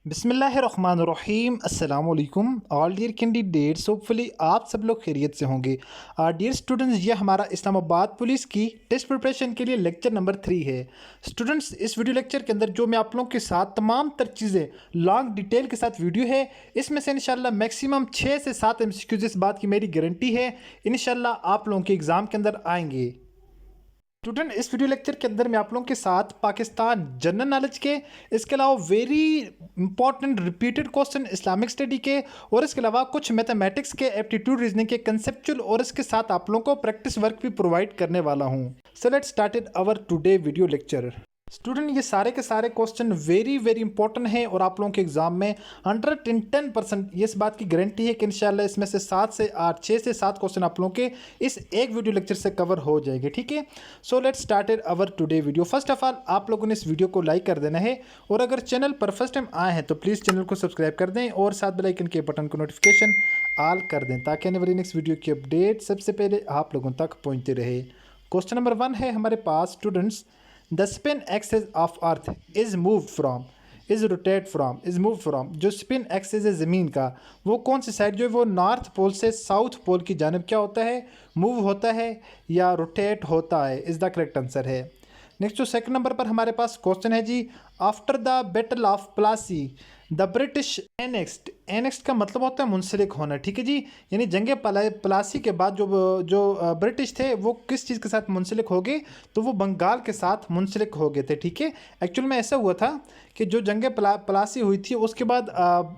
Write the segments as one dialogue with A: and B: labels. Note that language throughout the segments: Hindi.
A: बिस्मिल्लाहिर्रहमानिर्रहीम अस्सलाम वालेकुम ऑल डियर कैंडिडेट्स। होपफुली आप सब लोग खैरियत से होंगे। डियर स्टूडेंट्स, ये हमारा इस्लामाबाद पुलिस की टेस्ट प्रिपरेशन के लिए लेक्चर नंबर 3 है। स्टूडेंट्स, इस वीडियो लेक्चर के अंदर जो मैं आप लोगों के साथ तमाम तर चीज़ें लॉन्ग डिटेल के साथ वीडियो है, इसमें से इंशाल्लाह मैक्सिमम 6 से 7 एमसीक्यूज इस बात की मेरी गारंटी है इंशाल्लाह आप लोगों के एग्ज़ाम के अंदर आएंगे। स्टूडेंट, इस वीडियो लेक्चर के अंदर मैं आप लोगों के साथ पाकिस्तान जनरल नॉलेज के, इसके अलावा very important repeated question Islamic study के, और इसके अलावा कुछ मैथमेटिक्स के, एप्टीट्यूड रीजनिंग के, कंसेप्चुअल, और इसके साथ आप लोगों को प्रैक्टिस वर्क भी प्रोवाइड करने वाला हूं। So let's started our today video lecture. Student, ये सारे के सारे क्वेश्चन वेरी वेरी इंपॉर्टेंट हैं और आप लोगों के एग्जाम में 110% ये इस बात की गारंटी है कि इंशाल्लाह इसमें से 7 से 8, 6 से 7 क्वेश्चन आप लोगों के इस एक वीडियो लेक्चर से कवर हो जाएंगे। ठीक है, so let's started our today video. First of all आप लोगों ने इस वीडियो को लाइक कर देना है, और अगर चैनल पर फर्स्ट टाइम आए हैं तो प्लीज़ चैनल को सब्सक्राइब कर दें और साथ बेल आइकन के बटन को नोटिफिकेशन ऑल कर दें, ताकि आने वाली नेक्स्ट वीडियो की अपडेट सबसे पहले आप लोगों तक पहुँचते रहे। क्वेश्चन नंबर 1 है हमारे पास students, the spin axis of earth is move from, is rotate from, is move from, जो स्पिन एक्सिस है ज़मीन का, वो कौन सी साइड जो है वो नॉर्थ पोल से साउथ पोल की जानब क्या होता है, मूव होता है या रोटेट होता है, इज़ द करेक्ट आंसर है। नेक्स्ट जो सेकंड नंबर पर हमारे पास क्वेश्चन है जी, after the battle of Plassey the British annexed, annexed का मतलब होता है मुंसलिक होना। ठीक है जी, यानी जंग प्लासी के बाद जो जो ब्रिटिश थे वो किस चीज़ के साथ मुंसलिक हो गए, तो वो बंगाल के साथ मुंसलिक हो गए थे। ठीक है, एक्चुअल में ऐसा हुआ था कि जो जंग प्लासी हुई थी उसके बाद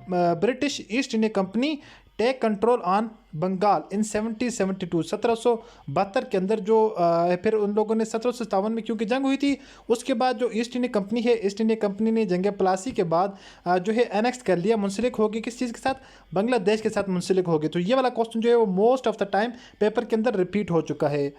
A: British East India Company take control on Bengal in 1772 के अंदर, जो फिर उन लोगों ने 1757 में क्योंकि जंग हुई थी, उसके बाद जो ईस्ट इंडिया कंपनी है, ईस्ट इंडिया कंपनी ने जंग प्लासी के बाद जो है एनेक्स कर लिया, मुंसलिक हो गई किस चीज़ के साथ, बांग्लादेश के साथ मुंसलिक हो गए। तो ये वाला क्वेश्चन जो है वो most of the time paper के अंदर रिपीट हो चुका है।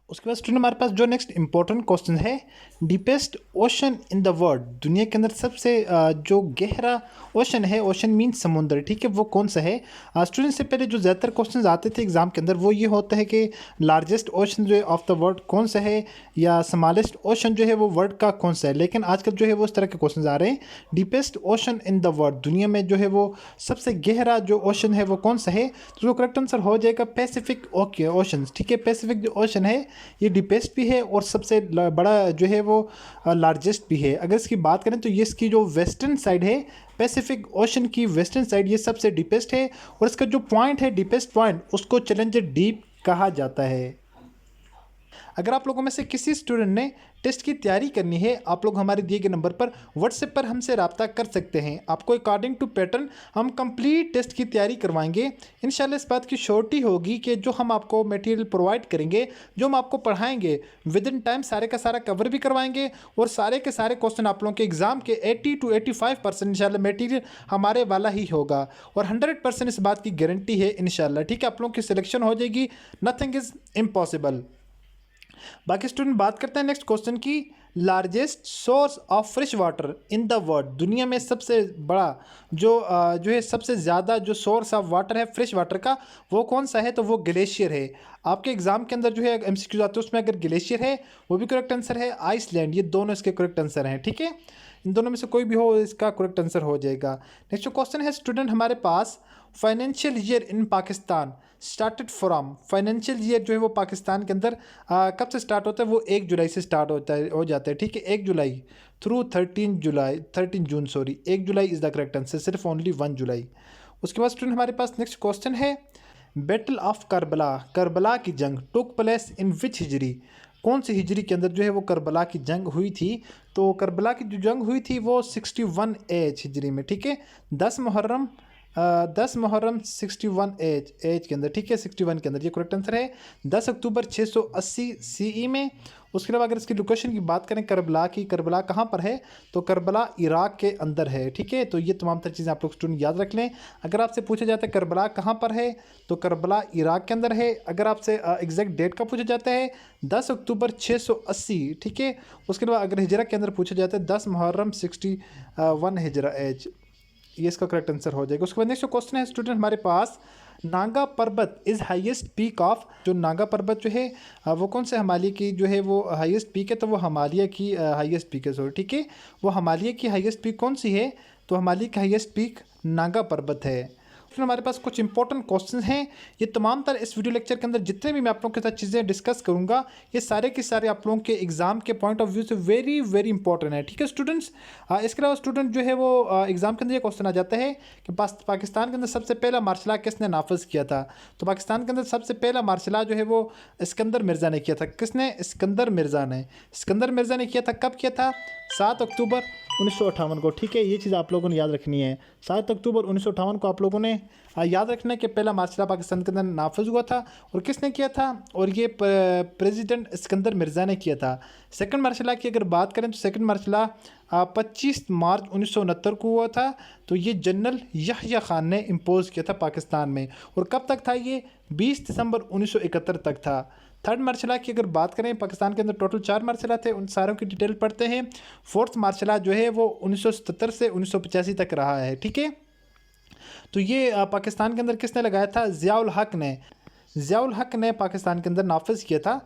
A: उसके बाद स्टूडेंट हमारे पास जो नेक्स्ट इंपॉर्टेंट क्वेश्चन है, deepest ocean in the world, दुनिया के अंदर सबसे जो गहरा ओशन है, ओशन मीन समुद्र, ठीक है, वो कौन सा है। स्टूडेंट से पहले जो ज़्यादातर क्वेश्चन आते थे एग्जाम के अंदर वो ये होता है कि लार्जेस्ट ओशन जो है ऑफ द वर्ल्ड कौन सा है, या स्मॉलेस्ट ओशन जो है वो वर्ल्ड का कौन सा है, लेकिन आजकल जो है वो इस तरह के क्वेश्चन आ रहे हैं, deepest ocean in the world, दुनिया में जो है वो सबसे गहरा जो ओशन है वो कौन सा है, तो जो करेक्ट आंसर हो जाएगा पैसिफिक ओशन। ठीक है, पैसिफिक जो ओशन है ये डीपेस्ट भी है और सबसे बड़ा जो है वो लार्जेस्ट भी है। अगर इसकी बात करें तो ये इसकी जो वेस्टर्न साइड है, पैसिफिक ओशन की वेस्टर्न साइड, ये सबसे डीपेस्ट है, और इसका जो पॉइंट है, डीपेस्ट पॉइंट, उसको चैलेंजर डीप कहा जाता है। अगर आप लोगों में से किसी स्टूडेंट ने टेस्ट की तैयारी करनी है, आप लोग हमारे दिए गए नंबर पर व्हाट्सएप पर हमसे रब्ता कर सकते हैं। आपको अकॉर्डिंग टू पैटर्न हम कंप्लीट टेस्ट की तैयारी करवाएंगे। इंशाल्लाह इस बात की श्योरिटी होगी कि जो हम आपको मटेरियल प्रोवाइड करेंगे, जो हम आपको पढ़ाएंगे, विद इन टाइम सारे का सारा कवर भी करवाएंगे, और सारे के सारे क्वेश्चन आप लोगों के एग्जाम के 80 to 85% इंशाल्लाह मटेरियल हमारे वाला ही होगा, और 100% इस बात की गारंटी है इंशाल्लाह। ठीक है, आप लोगों की सिलेक्शन हो जाएगी, नथिंग इज़ इम्पॉसिबल। बाकी स्टूडेंट बात करते हैं नेक्स्ट क्वेश्चन की, largest source of fresh water in the world, दुनिया में सबसे बड़ा जो है सबसे ज़्यादा जो सोर्स ऑफ वाटर है फ्रेश वाटर का, वो कौन सा है, तो वो ग्लेशियर है। आपके एग्जाम के अंदर जो है एमसीक्यूज आते हैं उसमें अगर ग्लेशियर है वो भी करेक्ट आंसर है, आइसलैंड, ये दोनों इसके करेक्ट आंसर हैं। ठीक है, इन दोनों में से कोई भी हो इसका करेक्ट आंसर हो जाएगा। नेक्स्ट जो क्वेश्चन है स्टूडेंट हमारे पास, financial year in Pakistan started from, financial year जो है वो पाकिस्तान के अंदर कब से स्टार्ट होता है, वो 1 जुलाई से स्टार्ट होता है, हो जाता है। ठीक है, 1 July through 13 June, sorry 1 July is the correct answer, सिर्फ ओनली 1 जुलाई। उसके बाद स्टूडेंट हमारे पास नेक्स्ट क्वेश्चन है, बैटल ऑफ करबला, करबला की जंग टुक प्लेस इन विच हिजरी, कौन सी हिजरी के अंदर जो है वो करबला की जंग हुई थी, तो करबला की जो जंग हुई थी वो 61 एज हिजरी में। ठीक है, 10 मुहर्रम 61 एज के अंदर, ठीक है, 61 के अंदर, ये करेक्ट आंसर है। 10 अक्टूबर 680 सीई में। उसके अलावा अगर इसकी लोकेशन की बात करें करबला की, करबला कहाँ पर है, तो करबला इराक के अंदर है। ठीक है, तो ये तमाम तर चीज़ें आप लोग स्टूडेंट याद रख लें। अगर आपसे पूछा जाता है करबला कहाँ पर है, तो करबला इराक के अंदर है। अगर आपसे एग्जैक्ट डेट का पूछा जाता है 10 अक्टूबर 680, ठीक है। उसके अलावा अगर हिजरा के अंदर पूछा जाता है 10 मुहर्रम 61 हिजरा एज, ये इसका करेक्ट आंसर हो जाएगा। उसके बाद नेक्स्ट क्वेश्चन है स्टूडेंट हमारे पास, नागा पर्वत इज़ हाईएस्ट पीक ऑफ, जो नागा पर्वत जो है वो कौन से हिमालय की जो है वो हाईएस्ट पीक है, तो वो हिमालय की हाईएस्ट पीक है, सॉरी। ठीक है, वो हिमालय की हाईएस्ट पीक कौन सी है, तो हिमालय का हाईएस्ट पीक नागा पर्वत है। फिर हमारे पास कुछ इंपॉर्टेंट क्वेश्चन हैं। ये तमाम तरह इस वीडियो लेक्चर के अंदर जितने भी मैं आप लोगों के साथ चीज़ें डिस्कस करूंगा, ये सारे के सारे आप लोगों के एग्जाम के पॉइंट ऑफ व्यू से वेरी वेरी इंपॉर्टेंट है। ठीक है स्टूडेंट्स। इसके अलावा स्टूडेंट जो है वो एग्जाम के अंदर ये क्वेश्चन आ जाता है कि पाकिस्तान के अंदर सबसे पहला मार्शल लॉ किसने नाफज किया था। तो पाकिस्तान के अंदर सबसे पहला मार्शल लॉ जो है वो सिकंदर मिर्ज़ा ने किया था। किसने? सिकंदर मिर्ज़ा ने। सिकंदर मिर्ज़ा ने किया था। कब किया था? 7 अक्टूबर 1958 को। ठीक है, ये चीज़ आप लोगों ने याद रखनी है। 7 अक्टूबर 1958 को आप लोगों ने याद रखना है कि पहला मार्शल लॉ पाकिस्तान के अंदर नाफज हुआ था। और किसने किया था? और ये प्रेसिडेंट सिकंदर मिर्ज़ा ने किया था। सेकंड मार्शल लॉ की अगर बात करें तो सेकंड मार्शल लॉ 25 मार्च 1969 को हुआ था। तो ये जनरल याह्या खान ने इम्पोज किया था पाकिस्तान में। और कब तक था ये? 20 दिसंबर 1971 तक था। थर्ड मार्शल लॉ की अगर बात करें, पाकिस्तान के अंदर टोटल 4 मार्शल लॉ थे, उन सारों की डिटेल पढ़ते हैं। फोर्थ मार्शल लॉ जो है वो 1977 से 1985 तक रहा है। ठीक है, तो ये पाकिस्तान के अंदर किसने लगाया था? ज़ियाउल हक ने। ज़ियाउल हक ने पाकिस्तान के अंदर नाफिज किया था।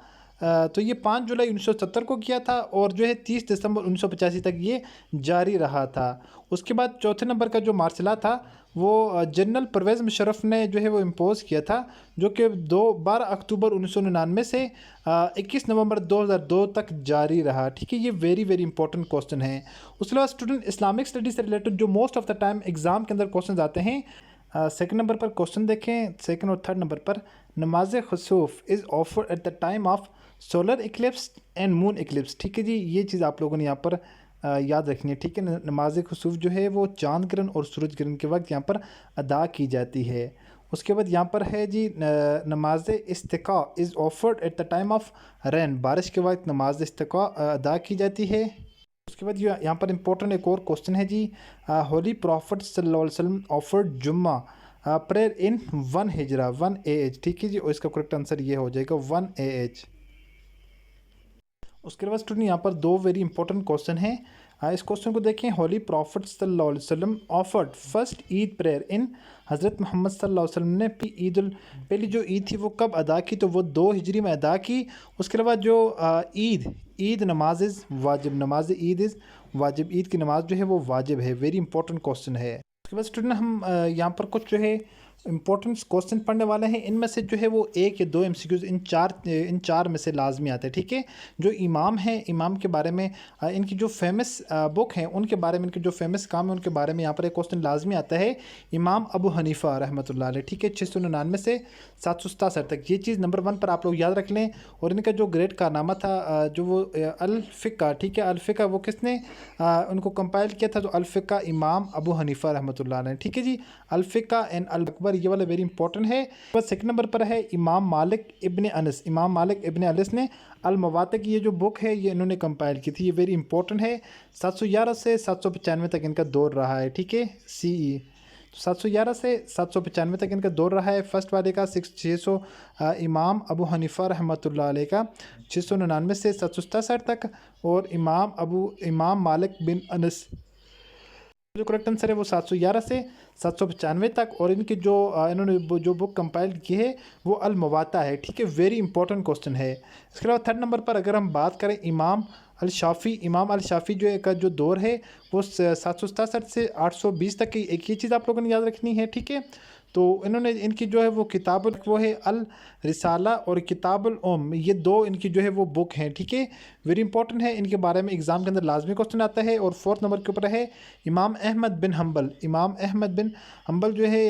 A: तो ये 5 जुलाई 1970 को किया था और जो है 30 दिसंबर 1985 तक ये जारी रहा था। उसके बाद चौथे नंबर का जो मार्शल लॉ था वो जनरल परवेज़ मुशर्रफ ने जो है वो इम्पोज किया था, जो कि 12 अक्टूबर 1999 से 21 नवंबर 2002 तक जारी रहा। ठीक है, ये वेरी वेरी इंपॉर्टेंट क्वेश्चन है। उसके बाद स्टूडेंट इस्लामिक स्टडीज़ से रिलेटेड जो most of the time exam के अंदर क्वेश्चन आते हैं, सेकंड नंबर पर क्वेश्चन देखें। सेकंड और थर्ड नंबर पर नमाज खसूफ is offered at the time of solar eclipse and moon eclipse. ठीक है जी, ये चीज़ आप लोगों ने यहाँ पर याद रखनी है। ठीक है, नमाज खसूफ जो है वो चांद ग्रहण और सूरज ग्रहण के वक्त यहाँ पर अदा की जाती है। उसके बाद यहाँ पर है जी नमाज इस्तिका is offered at the time of rain. बारिश के वक्त नमाज इस्तिका अदा की जाती है। उसके बाद यहाँ पर इंपॉर्टेंट एक और क्वेश्चन है जी, होली प्रॉफिट सल्लल्लाहु अलैहि वसल्लम ऑफर्ड जुम्मा प्रेयर इन 1 हिजरा 1 AH। ठीक है जी, और इसका करेक्ट आंसर ये हो जाएगा 1 AH। उसके बाद स्टूडेंट यहाँ पर 2 वेरी इंपॉर्टेंट क्वेश्चन हैं। इस क्वेश्चन को देखें। होली प्रॉफिट सल्लल्लाहु अलैहि वसल्लम ऑफर्ड फर्स्ट ईद प्रेयर इन। हज़रत मोहम्मद सल्लल्लाहु अलैहि वसल्लम ने पहली जो ईद थी वो कब अदा की? तो वो 2 हिजरी में अदा की। उसके अलावा जो ईद नमाज इज़ वाजिब, नमाज ईद इज़ वाजिब, ईद की नमाज जो है वो वाजिब है। वेरी इंपॉर्टेंट क्वेश्चन है। उसके बाद स्टूडेंट हम यहाँ पर कुछ जो है इंपॉर्टेंट क्वेश्चन पढ़ने वाले हैं। इनमें से जो है वो 1 या 2 MCQs इन चार में से लाजमी आते हैं। ठीक है, जो इमाम हैं, इमाम के बारे में इनकी जो फेमस बुक हैं उनके बारे में, इनके जो फेमस काम है उनके बारे में यहाँ पर एक क्वेश्चन लाजमी आता है। इमाम अबू हनीफ़ा रहमतुल्लाह अलैह। ठीक है, 699 से 767 तक। ये चीज़ नंबर 1 पर आप लोग याद रख लें। और इनका जो ग्रेट कारनामा था जो वो अल-फ़िक़्ह। ठीक है, अल-फ़िक़्ह वो किसने उनको कंपाइल किया था? तो अल-फ़िक़्ह इमाम अबू हनीफ़ा रहमतुल्लाह अलैह। ठीक है जी, अल-फ़िक़्ह एंड अल-अकबर, ये वाला वेरी इंपॉर्टेंट है। बस सेकंड नंबर पर है इमाम मालिक इब्ने अनस। इमाम मालिक इब्ने अनस ने अल-मवाति की ये जो बुक है ये इन्होंने कंपाइल की थी। ये वेरी इंपॉर्टेंट है। 711 से 795 तक इनका दौर रहा है। ठीक है, CE 711 से 795 तक इनका दौर रहा है। फर्स्ट वाले का 600 इमाम अबू हनीफ़ा रहमतुल्लाह अलैह का 699 से 767 तक। और इमाम मालिक बिन अनस जो करेक्ट आंसर है वो 711 से 795 तक। और इनकी जो इन्होंने जो बुक कंपाइल की है वो अल मवाता है। ठीक है, वेरी इंपॉर्टेंट क्वेश्चन है। इसके अलावा थर्ड नंबर पर अगर हम बात करें इमाम अल शाफ़ी जो का जो दौर है वो 767 से 820 तक की। एक ये चीज़ आप लोगों ने याद रखनी है। ठीक है, तो इन्होंने इनकी जो है वो किताब वो है अल रिसाला और किताबुल उम, ये 2 इनकी जो है वो बुक हैं। ठीक है, वेरी इंपॉर्टेंट है। इनके बारे में एग्ज़ाम के अंदर लाजमी क्वेश्चन आता है। और फोर्थ नंबर के ऊपर है इमाम अहमद बिन हम्बल। इमाम अहमद बिन हम्बल जो है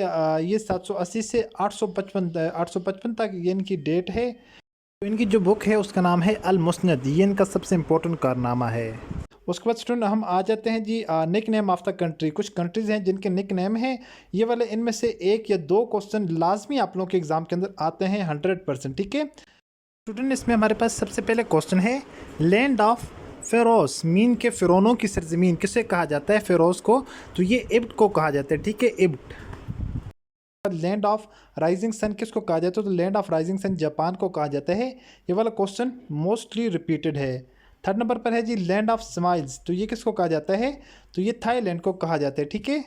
A: ये 780 से 855 तक ये इनकी डेट है। तो इनकी जो बुक है उसका नाम है अल मुस्नद। ये इनका सबसे इम्पोर्टेंट कारनामा है। उसके बाद स्टूडेंट हम आ जाते हैं जी nick name of the country. कुछ कंट्रीज़ हैं जिनके निक नेम हैं ये वाले। इनमें से 1 या 2 क्वेश्चन लाजमी आप लोगों के एग्ज़ाम के अंदर आते हैं 100%। ठीक है स्टूडेंट, इसमें हमारे पास सबसे पहले क्वेश्चन है लैंड ऑफ फ़ेरोज़ मीन के फ़िरौनों की सरज़मीन किसे कहा जाता है? फ़ेरोज़ को। तो ये इब्ट को कहा जाता है। ठीक है, इब्ट। लैंड ऑफ राइजिंग सन किसको कहा जाता है? तो land of rising sun Japan को कहा जाता है। ये वाला क्वेश्चन मोस्टली रिपीटेड है। थर्ड नंबर पर है जी लैंड ऑफ स्माइल्स। तो ये किसको कहा जाता है? तो ये थाईलैंड को कहा जाता है। ठीक है,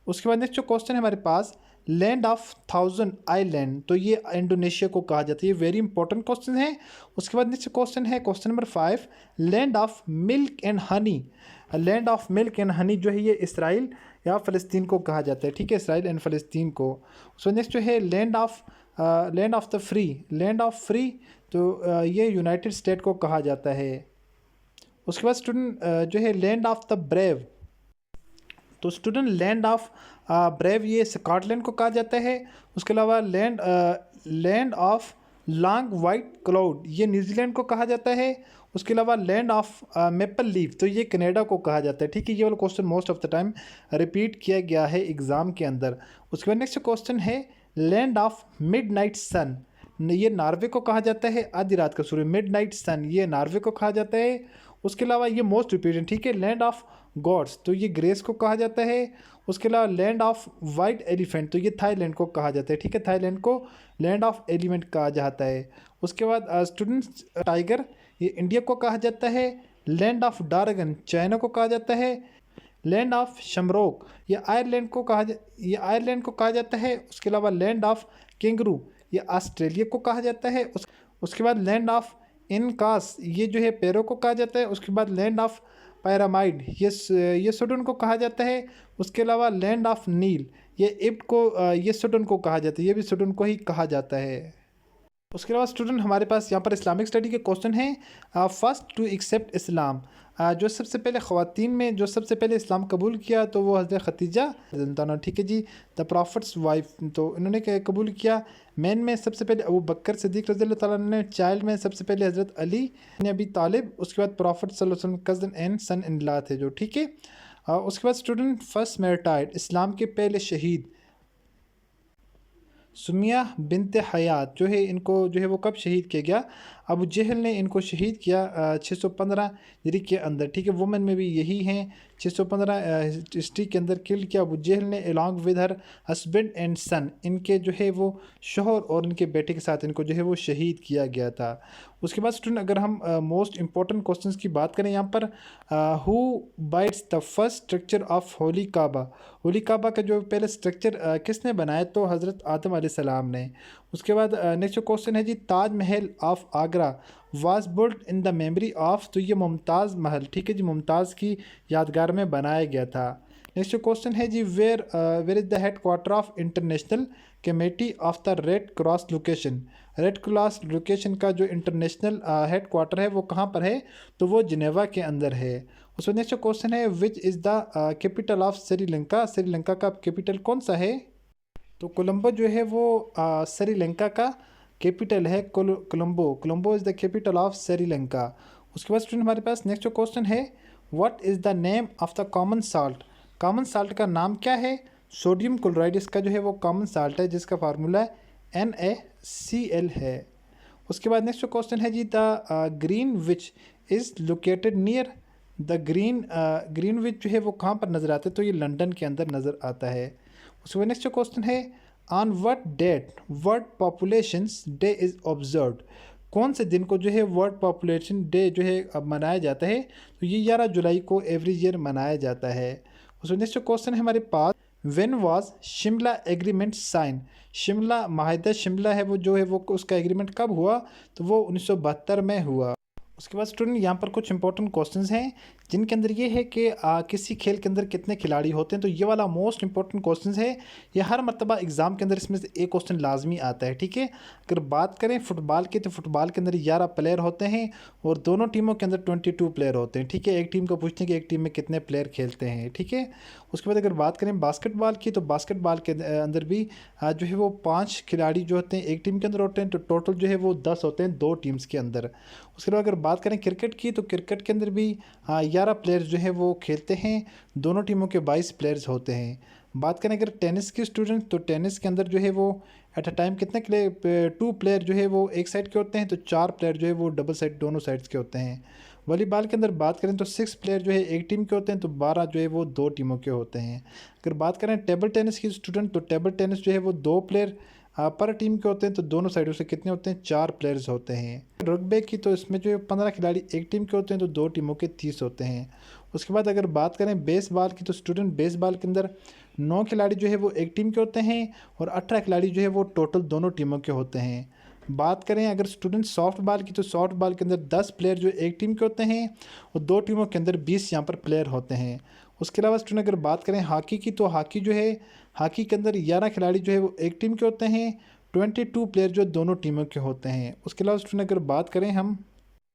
A: उसके बाद नेक्स्ट जो क्वेश्चन है हमारे पास लैंड ऑफ 1000 आइलैंड। तो ये इंडोनेशिया को कहा जाता है। ये वेरी इंपॉर्टेंट क्वेश्चन है। उसके बाद नेक्स्ट क्वेश्चन है question number 5 land of milk and honey. Land of milk and honey जो है ये इसराइल या फ़लस्तीन को कहा जाता है, ठीक है, इसराइल एंड फ़लस्तीन को। सो नेक्स्ट जो है land of the free, land of free तो ये यूनाइटेड स्टेट को कहा जाता है। उसके बाद स्टूडेंट जो है लैंड ऑफ द ब्रेव, तो स्टूडेंट लैंड ऑफ ब्रेव ये स्कॉटलैंड को कहा जाता है। उसके अलावा land of long white cloud ये न्यूजीलैंड को कहा जाता है। उसके अलावा लैंड ऑफ मेपल लीफ तो ये कनाडा को कहा जाता है, ठीक है। ये वाला question most of the time repeat किया गया है एग्ज़ाम के अंदर। उसके बाद नेक्स्ट क्वेश्चन है लैंड ऑफ मिडनाइट सन, ये नॉर्वे को कहा जाता है, आधी रात का सूर्य, मिडनाइट सन ये नॉर्वे को कहा जाता है। उसके अलावा ये मोस्ट रिपीटेड, ठीक है, लैंड ऑफ गॉड्स तो ये ग्रेस को कहा जाता है। उसके अलावा लैंड ऑफ वाइट एलिफेंट तो ये थाईलैंड को कहा जाता है, ठीक है, थाईलैंड को लैंड ऑफ एलिफेंट कहा जाता है। उसके बाद स्टूडेंट्स टाइगर ये इंडिया को कहा जाता है। लैंड ऑफ ड्रैगन चाइना को कहा जाता है। लैंड ऑफ शमरोक ये आयरलैंड को कहा जाता है। उसके अलावा लैंड ऑफ कैंगरू ये ऑस्ट्रेलिया को कहा जाता है। उसके बाद लैंड ऑफ इनकास ये जो है पेरो को कहा जाता है। उसके बाद लैंड ऑफ पैरामाइड ये सूडान को कहा जाता है। उसके अलावा लैंड ऑफ नील ये इब्ट को ये सूडान को कहा जाता है, ये भी सूडान को ही कहा जाता है। उसके अलावा स्टूडेंट हमारे पास यहाँ पर इस्लामिक स्टडी के क्वेश्चन हैं। फर्स्ट टू एक्सेप्ट इस्लाम, जो सबसे पहले ख़वातीन में जो सबसे पहले इस्लाम कबूल किया तो वो हज़रत खदीजा, ठीक है जी, द प्रॉफिट्स वाइफ तो इन्होंने कबूल किया। मैन में सबसे पहले अबू बकर सिद्दीक़ रज़ी अल्लाह ताला ने, चाइल्ड में सबसे पहले हज़रत अली ने अबी तालिब, उसके बाद प्रॉफिट सल्लल्लाहु अलैहि वसल्लम cousin and son in law थे जो, ठीक है। उसके बाद स्टूडेंट फर्स्ट मैरिटाइड इस्लाम के पहले शहीद सुमिया बिनते हयात जो है, इनको जो है वो कब शहीद किया गया? अबू जहल ने इनको शहीद किया 615 हिजरी के अंदर, ठीक है। वुमेन में भी यही हैं, 615 हिस्ट्री के अंदर किल किया अबू जहल ने along with her husband and son, इनके जो है वो शोहर और इनके बेटे के साथ इनको जो है वो शहीद किया गया था। उसके बाद स्टूडेंट अगर हम मोस्ट इंपॉर्टेंट क्वेश्चंस की बात करें यहाँ पर, हु बाइट्स the first structure of holy Kaaba, holy Kaaba का जो पहले स्ट्रक्चर किसने बनाया? तो हज़रत आदम अलैहिस्सलाम ने। उसके बाद नेक्स्ट क्वेश्चन है जी, Taj Mahal of Agra was built in the memory of, तो ये मुमताज़ महल, ठीक है जी, मुमताज़ की यादगार में बनाया गया था। नेक्स्ट क्वेश्चन है जी, where is the headquarter of International Committee of the Red Cross location, Red Cross location का जो इंटरनेशनल हेड क्वार्टर है वो कहाँ पर है? तो वो जिनेवा के अंदर है। उसमें नेक्स्ट क्वेश्चन है, which is the capital of Sri Lanka, Sri Lanka का कैपिटल कौन सा है? तो कोलंबो जो है वो श्रीलंका का कैपिटल है, Colombo, Colombo is the capital of Sri Lanka. उसके बाद स्टूडेंट हमारे पास नेक्स्ट क्वेश्चन है, what is the name of the common salt, common salt का नाम क्या है? सोडियम क्लोराइड इसका जो है वो कॉमन साल्ट है जिसका फार्मूला NaCl है। उसके बाद नेक्स्ट क्वेश्चन है जी, the Greenwich is located near, the Greenwich जो है वो कहाँ पर नज़र आता है? तो ये लंदन के अंदर नज़र आता है। उसके बाद नेक्स्ट क्वेश्चन है, on what date world populations day is observed, कौन से दिन को जो है वर्ल्ड पॉपुलेशन डे जो है अब मनाया जाता है? तो ये 11 जुलाई को एवरी ईयर मनाया जाता है। उसमें नेक्स्ट क्वेश्चन है हमारे पास, when was Shimla agreement sign, Shimla माहिदा शिमला है वो जो है वो उसका एग्रीमेंट कब हुआ? तो वो 1972 में हुआ। उसके बाद स्टूडेंट यहाँ पर कुछ इंपॉर्टेंट क्वेश्चंस हैं जिनके अंदर ये है कि किसी खेल के अंदर कितने खिलाड़ी होते हैं, तो ये वाला मोस्ट इंपॉर्टेंट क्वेश्चंस है। ये हर मरतबा एग्ज़ाम के अंदर इसमें से एक क्वेश्चन लाजमी आता है, ठीक है। अगर बात करें फुटबॉल की, तो फुटबॉल के अंदर 11 प्लेयर होते हैं और दोनों टीमों के अंदर 22 प्लेयर होते हैं, ठीक है। एक टीम को पूछते हैं कि एक टीम में कितने प्लेयर खेलते हैं, ठीक है। उसके बाद अगर बात करें बास्केटबॉल की, तो बास्केटबॉल के अंदर भी जो है वो 5 खिलाड़ी जो होते हैं एक टीम के अंदर होते हैं, तो टोटल जो है वो 10 होते हैं 2 टीम्स के अंदर। उसके बाद अगर बात करें क्रिकेट की, तो क्रिकेट के अंदर भी 11 प्लेयर्स जो है वो खेलते हैं, दोनों टीमों के 22 प्लेयर्स होते हैं। बात करें अगर टेनिस की स्टूडेंट, तो टेनिस के अंदर जो है वो एट अ टाइम कितने 2 प्लेयर जो है वो एक साइड के होते हैं, तो 4 प्लेयर जो है वो डबल साइड दोनों साइड्स के होते हैं। वॉलीबॉल के अंदर बात करें तो 6 प्लेयर जो है एक टीम के होते हैं, तो 12 जो है वो 2 टीमों के होते हैं। अगर बात करें टेबल टेनिस की स्टूडेंट, तो टेबल टेनिस जो है वो 2 प्लेयर पर टीम के होते हैं, तो दोनों साइडों से कितने होते हैं? 4 प्लेयर्स होते हैं। रग्बी की, तो इसमें जो है 15 खिलाड़ी एक टीम के होते हैं, तो 2 टीमों के 30 होते हैं। उसके बाद अगर बात करें बेसबॉल की, तो स्टूडेंट बेसबॉल के अंदर 9 खिलाड़ी जो है वो एक टीम के होते हैं और 18 खिलाड़ी जो है वो टोटल दोनों टीमों के होते हैं। बात करें अगर स्टूडेंट सॉफ्ट बॉल की, तो सॉफ्ट बॉल के अंदर 10 प्लेयर जो एक टीम के होते हैं और 2 टीमों के अंदर 20 यहाँ पर प्लेयर होते हैं। उसके अलावा स्टूडेंट अगर बात करें हॉकी की, तो हॉकी जो है, हॉकी के अंदर 11 खिलाड़ी जो है वो एक टीम के होते हैं, 22 प्लेयर जो दोनों टीमों के होते हैं। उसके अलावा स्टूडेंट अगर बात करें हम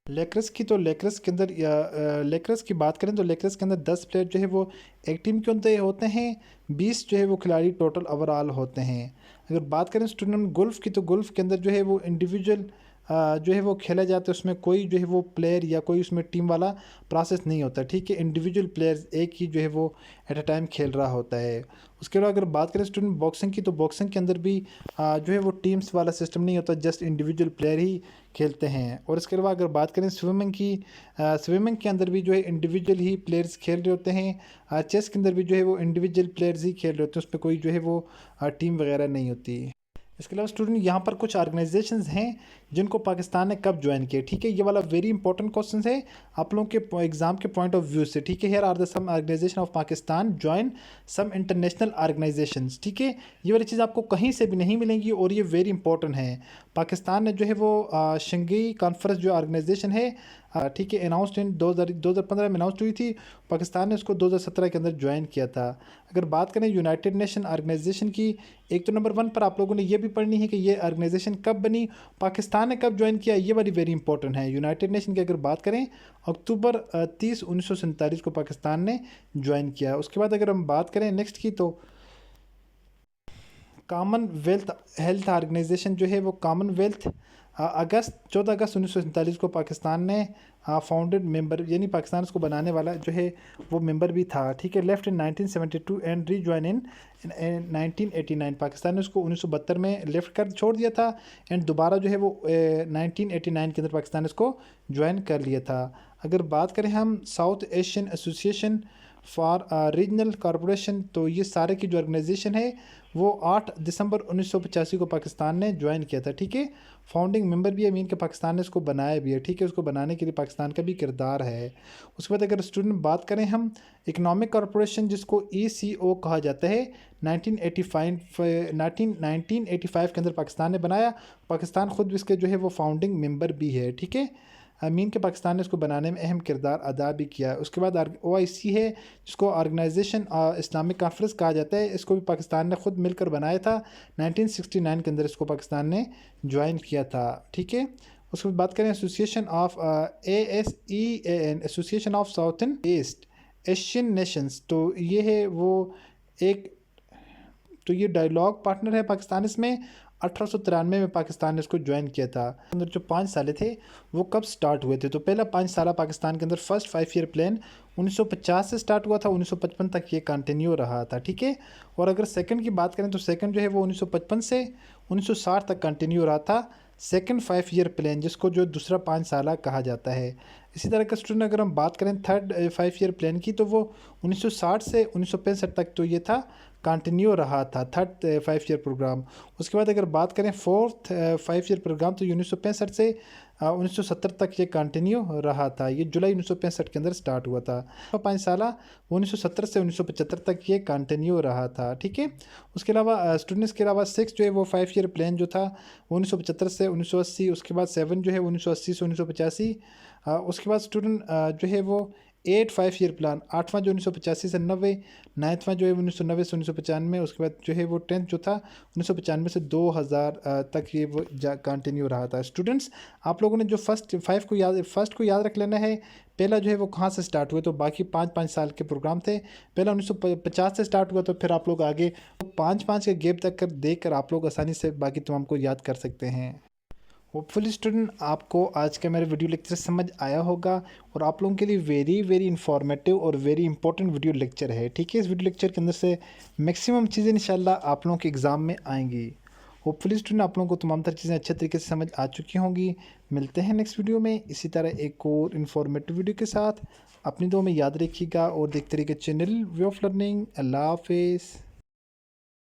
A: लेक्रस की, तो लेक्रस के अंदर लेक्रस की बात करें तो लेक्रस के अंदर 10 प्लेयर जो है वो एक टीम के होते हैं, 20 जो है वो खिलाड़ी टोटल ओवरऑल होते हैं। अगर बात करें स्टूडेंट गोल्फ़ की, तो गोल्फ़ के अंदर जो है वो इंडिविजुअल जो है वो खेला जाता है, उसमें कोई जो है वो प्लेयर या कोई उसमें टीम वाला प्रोसेस नहीं होता, ठीक है। इंडिविजुअल प्लेयर्स एक ही जो है वो एट अ टाइम खेल रहा होता है। उसके अलावा अगर बात करें स्टूडेंट बॉक्सिंग की, तो बॉक्सिंग के अंदर भी जो है वो टीम्स वाला सिस्टम नहीं होता, जस्ट इंडिविजुअल प्लेयर ही खेलते हैं। और इसके अलावा अगर बात करें स्विमिंग की, स्विमिंग के अंदर भी जो है इंडिविजुअल ही प्लेयर्स खेल रहे होते हैं। चेस के अंदर भी जो है वो इंडिविजुअल प्लेयर्स ही खेल रहे होते हैं, उस पर कोई जो है वो टीम वगैरह नहीं होती। इसके अलावा स्टूडेंट यहाँ पर कुछ ऑर्गेनाइजेशंस हैं जिनको पाकिस्तान ने कब ज्वाइन किया, ठीक है। ये वाला वेरी इंपॉर्टेंट क्वेश्चन है आप लोगों के एग्जाम के पॉइंट ऑफ व्यू से, ठीक है। Here are the some organisation of Pakistan join some international organisations, ठीक है। ये वाली चीज़ आपको कहीं से भी नहीं मिलेंगी और ये वेरी इंपॉर्टेंट है। पाकिस्तान ने जो है वो शंघाई कॉन्फ्रेंस जो ऑर्गेनाइजेशन है, ठीक है, अनाउंसड इन 2015 में अनाउंस हुई थी। पाकिस्तान ने उसको 2017 के अंदर ज्वाइन किया था। अगर बात करें यूनाइटेड नेशन ऑर्गेनाइजेशन की, एक तो नंबर 1 पर आप लोगों ने ये भी पढ़नी है कि ये ऑर्गेनाइजेशन कब बनी, पाकिस्तान ने कब ज्वाइन किया, ये वाली वेरी इंपॉर्टेंट है। यूनाइटेड नेशन की अगर बात करें, अक्टूबर 30 1947 को पाकिस्तान ने ज्वाइन किया। उसके बाद अगर हम बात करें नेक्स्ट की, तो कॉमनवेल्थ हेल्थ ऑर्गेनाइजेशन जो है वो कॉमनवेल्थ 14 अगस्त 1947 को पाकिस्तान ने फाउंडेड मेंबर, यानी पाकिस्तान उसको बनाने वाला जो है वो मेंबर भी था, ठीक है। लेफ्ट इन 1972 एंड रीज्वाइन इन 1989, पाकिस्तान ने उसको 1972 में लेफ्ट कर छोड़ दिया था एंड दोबारा जो है वो 1989 के अंदर पाकिस्तान ने उसको ज्वाइन कर लिया था। अगर बात करें हम south Asian association for regional corporation, तो ये सारे की जो ऑर्गेनाइजेशन है वो 8 दिसंबर 1985 को पाकिस्तान ने ज्वाइन किया था, ठीक है। फाउंडिंग मेंबर भी है, मीन के पाकिस्तान ने इसको बनाया भी है, ठीक है। उसको बनाने के लिए पाकिस्तान का भी किरदार है। उसके बाद अगर स्टूडेंट बात करें हम इकोनॉमिक कॉरपोरेशन, जिसको ECO कहा जाता है, 1985 के अंदर पाकिस्तान ने बनाया। पाकिस्तान ख़ुद भी इसके जो है वो फाउंडिंग मेंबर भी है, ठीक है। मीन के पाकिस्तान ने इसको बनाने में अहम किरदार अदा भी किया। उसके बाद OIC है, जिसको ऑर्गेनाइजेशन इस्लामिक कॉन्फ्रेंस कहा जाता है, इसको भी पाकिस्तान ने ख़ुद मिलकर बनाया था। 1969 के अंदर इसको पाकिस्तान ने ज्वाइन किया था, ठीक है। उसके बाद बात करें association of ASEAN, association of southern east Asian Nations, तो ये है वो एक, तो ये डायलॉग पार्टनर है पाकिस्तान इसमें। 1893 में पाकिस्तान ने इसको ज्वाइन किया था। अंदर जो 5 साल थे वो कब स्टार्ट हुए थे, तो पहला 5 साल पाकिस्तान के अंदर फर्स्ट 5 ईयर प्लान 1950 से स्टार्ट हुआ था, 1955 तक ये कंटिन्यू रहा था, ठीक है। और अगर सेकंड की बात करें, तो सेकंड जो है वो 1955 से 1960 तक कंटिन्यू रहा था, सेकंड 5 ईयर प्लान, जिसको जो दूसरा 5 साल कहा जाता है। इसी तरह का स्टूडेंट अगर हम बात करें थर्ड 5 ईयर प्लान की, तो वो 1960 से 1965 तक तो ये था कंटिन्यू रहा था, थर्ड 5 ईयर प्रोग्राम। उसके बाद अगर बात करें फोर्थ 5 ईयर प्रोग्राम, तो 1965 से 1970 तक ये कंटिन्यू रहा था। ये जुलाई 1965 के अंदर स्टार्ट हुआ था। 5 साल 1970 से 1975 तक ये कंटिन्यू रहा था, ठीक है। उसके अलावा स्टूडेंट्स के अलावा 6 जो है वो 5 ईयर प्लान जो था वो 1975 से 1980। उसके बाद 7 जो है 1980 से 1985। उसके बाद स्टूडेंट जो है वो 8 5 ईयर प्लान, 8वां जो 1985 से 90, 9वां जो है 1990 से 1995। उसके बाद जो है वो 10th जो था 1995 से 2000 तक ये वो कंटिन्यू रहा था। स्टूडेंट्स आप लोगों ने जो फर्स्ट को याद रख लेना है। पहला जो है वो कहाँ से स्टार्ट हुए, तो बाकी 5-5 साल के प्रोग्राम थे। पहला 1950 से स्टार्ट हुआ, तो फिर आप लोग आगे 5-5 के गैप तक देख कर आप लोग आसानी से बाकी तमाम को याद कर सकते हैं। होपफुली स्टूडेंट आपको आज का मेरा वीडियो लेक्चर समझ आया होगा और आप लोगों के लिए वेरी वेरी इंफॉर्मेटिव और वेरी इंपॉर्टेंट वीडियो लेक्चर है, ठीक है। इस वीडियो लेक्चर के अंदर से मैक्सिमम चीज़ें इंशाल्लाह आप लोगों के एग्ज़ाम में आएंगी। होपफुली स्टूडेंट आप लोगों को तमाम तरह चीज़ें अच्छे तरीके से समझ आ चुकी होंगी। मिलते हैं नेक्स्ट वीडियो में इसी तरह एक और इन्फॉर्मेटिव वीडियो के साथ। अपनी दुआ में याद रखिएगा और देखते रहिएगा चैनल वे ऑफ लर्निंग। अल्लाह हाफिज़।